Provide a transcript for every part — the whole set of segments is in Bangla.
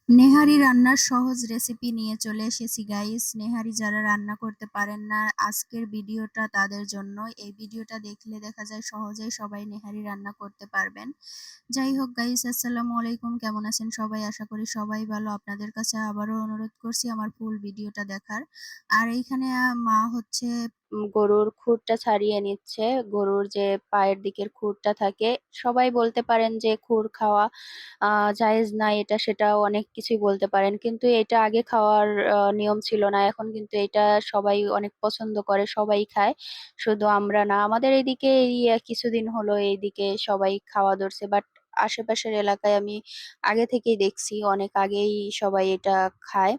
নেহারি রান্নার সহজ রেসিপি নিয়ে চলে এসেছি গাইস। নেহারি যারা রান্না করতে পারেন না, আজকের ভিডিওটা তাদের জন্য। এই ভিডিওটা দেখলে দেখা যায় সহজেই সবাই নেহারি রান্না করতে পারবেন। যাই হোক গাইস, আসসালামু আলাইকুম, কেমন আছেন সবাই? আশা করি সবাই ভালো। আপনাদের কাছে আবারও অনুরোধ করছি আমার ফুল ভিডিওটা দেখার। আর এইখানে মা হচ্ছে গরুর খুরটা ছাড়িয়ে নিচ্ছে। গরুর যে পায়ের দিকের খুরটা থাকে, সবাই বলতে পারেন যে খুর খাওয়া জায়েজ না, এটা সেটা অনেক কিছুই বলতে পারেন, কিন্তু এটা আগে খাওয়ার নিয়ম ছিল না। এখন কিন্তু এটা সবাই অনেক পছন্দ করে, সবাই খায়, শুধু আমরা না। আমাদের এইদিকে এই কিছুদিন হলো এইদিকে সবাই খাওয়া ধরছে, বাট আশেপাশের এলাকায় আমি আগে থেকেই দেখছি, অনেক আগেই সবাই এটা খায়।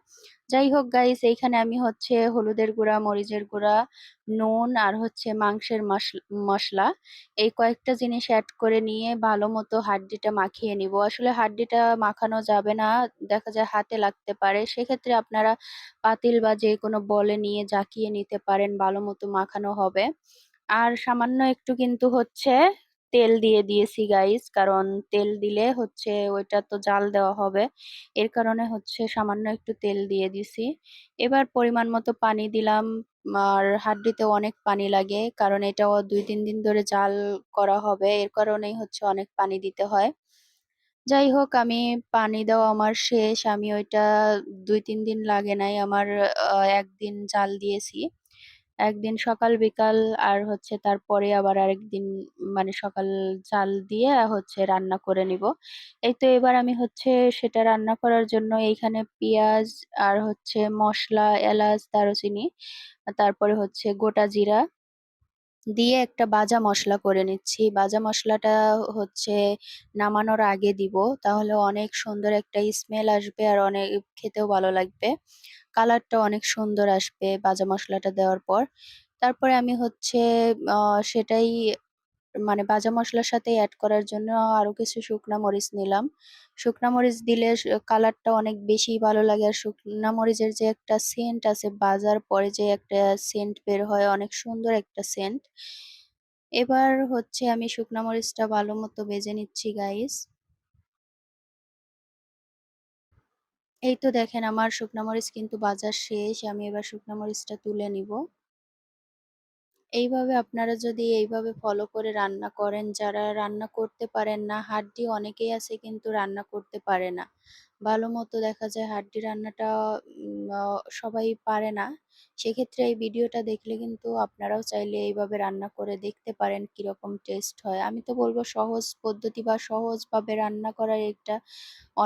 যাই হোক গাইস, এইখানে আমি হচ্ছে হলুদের গুঁড়া, মরিচের গুঁড়া, নুন আর হচ্ছে মাংসের মশলা, এই কয়েকটা জিনিস অ্যাড করে নিয়ে ভালো মতো হাড্ডিটা মাখিয়ে নিব। আসলে হাড্ডিটা মাখানো যাবে না, দেখা যায় হাতে লাগতে পারে, সেক্ষেত্রে আপনারা পাতিল বা যে কোনো বলে নিয়ে জাকিয়ে নিতে পারেন, ভালো মতো মাখানো হবে। আর সামান্য একটু কিন্তু হচ্ছে তেল দিয়ে দিয়েছি গাইস, কারণ তেল দিলে হচ্ছে ওইটা তো জাল দেওয়া হবে, এর কারণে হচ্ছে সামান্য একটু তেল দিয়ে দিছি। এবার পরিমাণ মতো পানি দিলাম। আর হাড্ডিতে অনেক পানি লাগে, কারণ এটাও 2-3 দিন ধরে জাল করা হবে, এর কারণেই হচ্ছে অনেক পানি দিতে হয়। যাই হোক, আমি পানি দেওয়া আমার শেষ। আমি ওইটা 2-3 দিন লাগে নাই আমার, একদিন জাল দিয়েছি। একদিন সকাল বিকাল, আর হচ্ছে তারপরে আবার আরেকদিন, মানে সকাল জাল দিয়ে হচ্ছে রান্না করে নিব। এই তো এবার আমি হচ্ছে সেটা রান্না করার জন্য এইখানে পেঁয়াজ আর হচ্ছে মশলা, এলাচ, দারুচিনি, তারপরে হচ্ছে গোটা জিরা দিয়ে একটা ভাজা মশলা করে নিচ্ছি। ভাজা মশলাটা হচ্ছে নামানোর আগে দিব, তাহলে অনেক সুন্দর একটা স্মেল আসবে আর অনেক খেতেও ভালো লাগবে, কালারটা অনেক সুন্দর আসবে ভাজা মশলাটা দেওয়ার পর। তারপরে আমি হচ্ছে সেটাই, মানে ভাজা মশলার সাথে অ্যাড করার জন্য আরো কিছু শুকনা মরিচ নিলাম। শুকনা মরিচ দিলে কালারটা অনেক বেশি ভালো লাগে, আর শুকনা মরিচের যে একটা সেন্ট আছে, ভাজার পরে যে একটা সেন্ট বের হয়, অনেক সুন্দর একটা সেন্ট। এবার হচ্ছে আমি শুকনা মরিচটা ভালো মতো ভেজে নিচ্ছি গাইস। এই তো দেখেন, আমার শুকনা মরিচ কিন্তু ভাজা শেষ। আমি এবার শুকনা মরিচটা তুলে নিব। এইভাবে আপনারা যদি এইভাবে ফলো করে রান্না করেন, যারা রান্না করতে পারেন না, হাড্ডি অনেকেই আছে কিন্তু রান্না করতে পারে না ভালো মতো, দেখা যায় হাড্ডি রান্নাটা সবাই পারে না, সেক্ষেত্রে এই ভিডিওটা দেখলে কিন্তু আপনারাও চাইলে এইভাবে রান্না করে দেখতে পারেন কিরকম টেস্ট হয়। আমি তো বলবো সহজ পদ্ধতি বা সহজভাবে রান্না করার একটা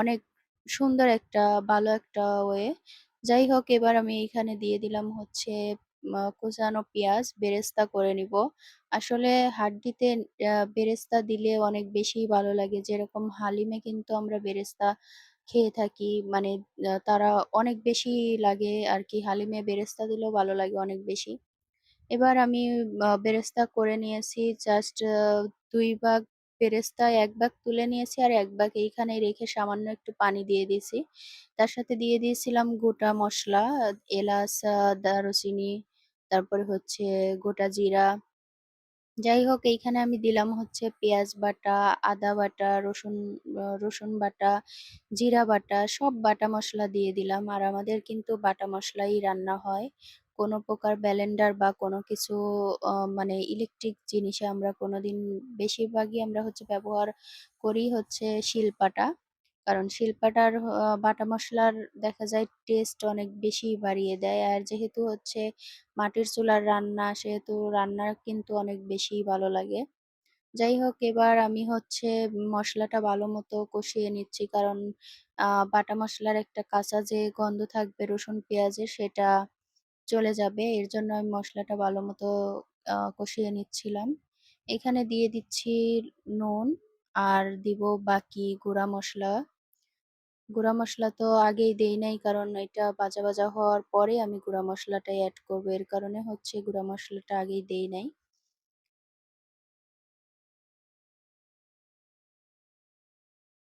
অনেক সুন্দর একটা ভালো একটা ওয়ে। যাই হোক, এবার আমি এখানে দিয়ে দিলাম হচ্ছে কুচানো পেঁয়াজ, বেরেস্তা করে নিব। আসলে হাড্ডিতে বেরেস্তা দিলে অনেক বেশি ভালো লাগে, যেরকম হালিমে কিন্তু আমরা বেরেস্তা খেয়ে থাকি, মানে তারা অনেক বেশি লাগে আর কি, হালিমে বেরেস্তা দিলেও ভালো লাগে অনেক বেশি। এবার আমি বেরেস্তা করে নিয়েছি, জাস্ট 2 ভাগ বেরেস্তা, 1 ভাগ তুলে নিয়েছি আর 1 ভাগ এইখানে রেখে সামান্য একটু পানি দিয়ে দিয়েছি। তার সাথে দিয়ে দিয়েছিলাম গোটা মশলা, এলাচ, দারুচিনি, তারপরে হচ্ছে গোটা জিরা। যাই হোক, এইখানে আমি দিলাম হচ্ছে পেঁয়াজ বাটা, আদা বাটা, রসুন বাটা, জিরা বাটা, সব বাটা মশলা দিয়ে দিলাম। আর আমাদের কিন্তু বাটা মশলাই রান্না হয়, কোনো প্রকার ব্লেন্ডার বা কোনো কিছু মানে ইলেকট্রিক জিনিসে আমরা কোনোদিন, বেশিরভাগই আমরা হচ্ছে ব্যবহার করি হচ্ছে শিলপাটা, কারণ শিলপাটার বাটা মশলার দেখা যায় টেস্ট অনেক বেশি বাড়িয়ে দেয়। আর যেহেতু হচ্ছে মাটির চুলার রান্না, সেহেতু রান্না কিন্তু অনেক বেশি ভালো লাগে। যাই হোক, এবার আমি হচ্ছে মশলাটা ভালো মতো কষিয়ে নিচ্ছি, কারণ বাটা মশলার একটা কাঁচা যে গন্ধ থাকবে রসুন পেঁয়াজের, সেটা চলে যাবে, এর জন্য আমি মশলাটা ভালো মতো কষিয়ে নিচ্ছিলাম। এখানে দিয়ে দিচ্ছি নুন, আর দিব বাকি গুঁড়া মশলা। গুঁড়া মশলা তো আগেই দেই নাই, কারণ এটা ভাজা ভাজা হওয়ার পরে আমি গুঁড়া মশলাটা অ্যাড করবো, এর কারণে হচ্ছে গুঁড়া মশলাটা আগেই দেই নাই।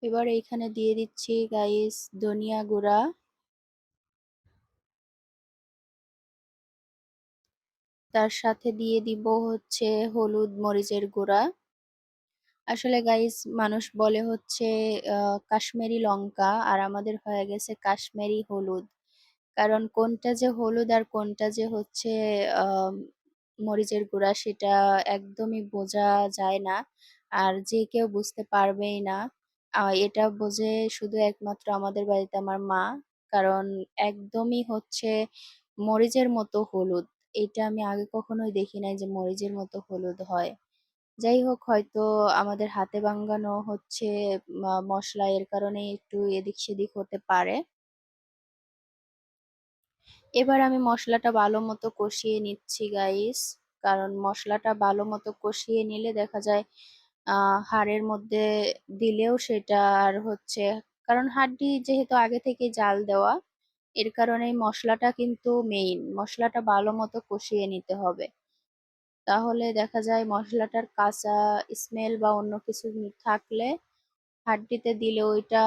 এবার এইখানে দিয়ে দিচ্ছি গাইস ধনিয়া গুঁড়া, তার সাথে দিয়ে দিব হচ্ছে হলুদ মরিচের গুঁড়া, আসলে গাইস মানুষ বলে হচ্ছে কাশ্মীরি লঙ্কা আর আমাদের হয়ে গেছে কাশ্মীরি হলুদ। কারণ কোনটা যে হলুদ আর কোনটা যে হচ্ছে আহ মরিচের গুঁড়া সেটা একদমই বোঝা যায় না। আর যে কেউ বুঝতে পারবেই না। এটা বোঝে শুধু একমাত্র আমাদের বাড়িতে আমার মা। কারণ একদমই হচ্ছে মরিচের মতো হলুদ। এটা আমি আগে কখনোই দেখি নাই যে মরিচের মতো হলুদ হয়। যাই হোক, হয়তো আমাদের হাতে বানানো হচ্ছে মশলা, এর কারণে একটু এদিক সেদিক হতে পারে। এবার আমি মশলাটা ভালো মতো কষিয়ে নিচ্ছি গাইস। কারণ মশলাটা ভালো মতো কষিয়ে নিলে দেখা যায় হাড়ের মধ্যে দিলেও সেটা আর হচ্ছে, কারণ হাড্ডি যেহেতু আগে থেকে জাল দেওয়া, এর কারণে মশলাটা কিন্তু মেইন, মশলাটা ভালো মতো কষিয়ে নিতে হবে। তাহলে দেখা যায় মশলাটার কাঁচা স্মেল বা অন্য কিছু থাকলে হাড্ডিতে দিলে ওইটা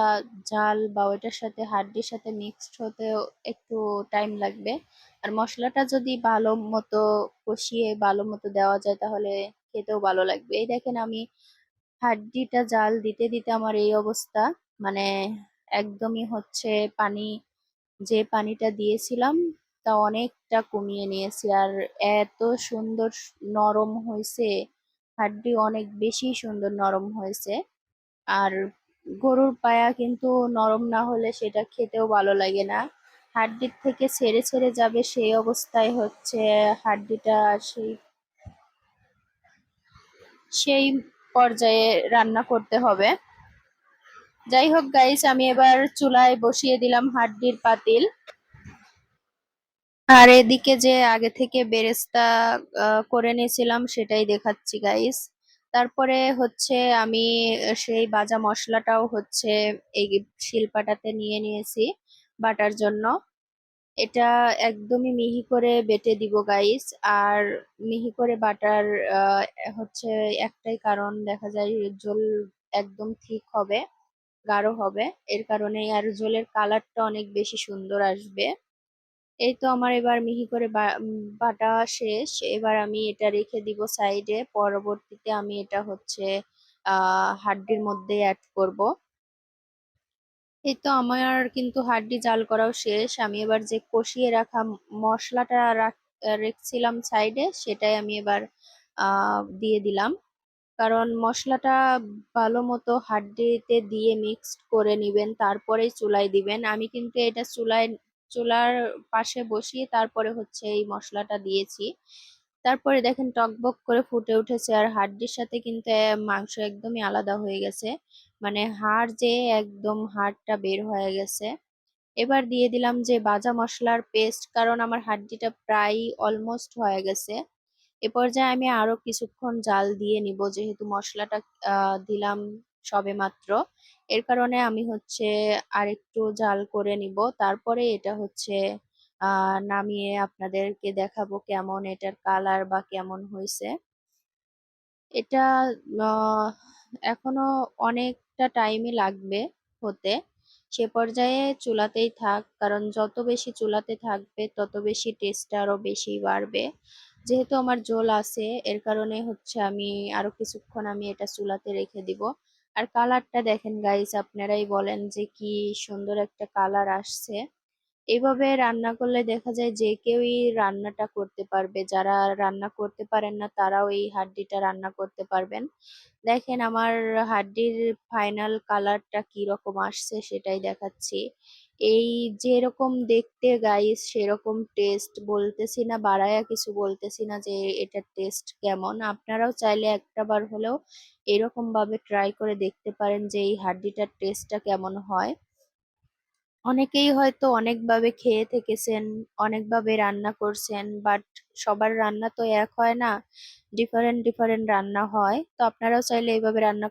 জাল বা ওইটার সাথে হাড্ডির সাথে মিক্সড হতে একটু টাইম লাগবে। আর মশলাটা যদি ভালো মতো কষিয়ে ভালো মতো দেওয়া যায় তাহলে খেতেও ভালো লাগবে। এই দেখেন আমি হাড্ডিটা জাল দিতে দিতে আমার এই অবস্থা। মানে একদমই হচ্ছে পানি, যে পানিটা দিয়েছিলাম তা অনেকটা কমিয়ে নিয়েছি। আর এত সুন্দর নরম হয়েছে, হাড্ডি অনেক বেশি সুন্দর নরম হয়েছে। আর গরুর পায়া কিন্তু নরম না হলে সেটা খেতেও ভালো লাগে না, হাড্ডির থেকে ছেড়ে ছেড়ে যাবে সেই অবস্থায় হচ্ছে হাড্ডিটা সেই সেই পর্যায়ে রান্না করতে হবে। যাই হোক গাইস, আমি এবার চুলায় বসিয়ে দিলাম হাড্ডির পাতিল। আর এদিকে যে আগে থেকে বেরেস্তা করে নিয়েছিলাম সেটাই দেখাচ্ছি গাইস। তারপরে হচ্ছে আমি সেই ভাজা মশলাটাও হচ্ছে এই শিলপাটাতে নিয়ে নিয়েছি বাটার জন্য। এটা একদমই মিহি করে বেটে দিব গাইস। আর মিহি করে বাটার আহ, হচ্ছে একটাই কারণ, দেখা যায় ঝোল একদম ঠিক হবে, গাঢ় হবে। এর কারণে আর ঝোলের কালারটা অনেক বেশি সুন্দর আসবে। এই তো আমার এবার মিহি করে বাটা শেষ। এবার আমি এটা রেখে দিব সাইডে, পরবর্তীতে আমি এটা হচ্ছে হাড্ডির মধ্যে অ্যাড করব। এই তো আমার কিন্তু হাড্ডি জাল করাও শেষ। আমি এবার যে কষিয়ে রাখা মশলাটা রেখেছিলাম সাইডে সেটাই আমি এবার দিয়ে দিলাম। কারণ মশলাটা ভালো মতো হাড্ডিতে দিয়ে মিক্সড করে নিবেন, তারপরেই চুলায় দিবেন। আমি কিন্তু এটা চুলার পাশে বসিয়ে তারপরে হচ্ছে এই মশলাটা দিয়েছি। তারপরে দেখেন টকবক করে ফুটে উঠেছে আর হাড্ডির সাথে কিন্তু মাংস একদমই আলাদা হয়ে গেছে। মানে হাড় যে একদম হাড়টা বের হয়ে গেছে। এবার দিয়ে দিলাম যে ভাজা মশলার পেস্ট, কারণ আমার হাড্ডিটা প্রায় অলমোস্ট হয়ে গেছে। এ পর্যায়ে আমি আরো কিছুক্ষণ জাল দিয়ে নিব, যেহেতু মশলাটা দিলাম সবে মাত্র। এর কারণে আমি হচ্ছে আরেকটু জাল করে নিব, তারপরে এটা হচ্ছে নামিয়ে আপনাদেরকে দেখাবো কেমন এটার কালার বা কেমন হয়েছে। এটা আহ, এখনো অনেকটা টাইমই লাগবে হতে। সে পর্যায়ে চুলাতেই থাক, কারণ যত বেশি চুলাতে থাকবে তত বেশি টেস্ট আরো বেশি বাড়বে। যেহেতু আমার ঝোল আছে এর কারণে হচ্ছে আমি আরো কিছুক্ষণ আমি এটা চুলাতে রেখে দিব। আর কালারটা দেখেন গাইস, আপনারাই বলেন যে কি সুন্দর একটা কালার আসছে। এইভাবে রান্না করলে দেখা যায় যে কেউই রান্নাটা করতে পারবে, যারা রান্না করতে পারেন না তারাও এই হাড্ডিটা রান্না করতে পারবেন। দেখেন আমার হাড্ডির ফাইনাল কালারটা কি রকম আসছে সেটাই দেখাচ্ছি। এই যেরকম দেখতে গাইস সেরকম টেস্ট, বলতেছি না বাড়ায়া কিছু, বলতেছি না যে এটার টেস্ট কেমন। আপনারাও চাইলে একটা বার হলেও এরকম ভাবে ট্রাই করে দেখতে পারেন যে এই হাড্ডিটার টেস্টটা কেমন হয়। অনেকেই হয়তো অনেকভাবে খেয়ে থেকেছেন, অনেকভাবে রান্না করছেন, বাট সবার রান্না তো এক হয় না, ডিফারেন্ট ডিফারেন্ট রান্না হয়। তো আপনারাও চাইলে এইভাবে রান্না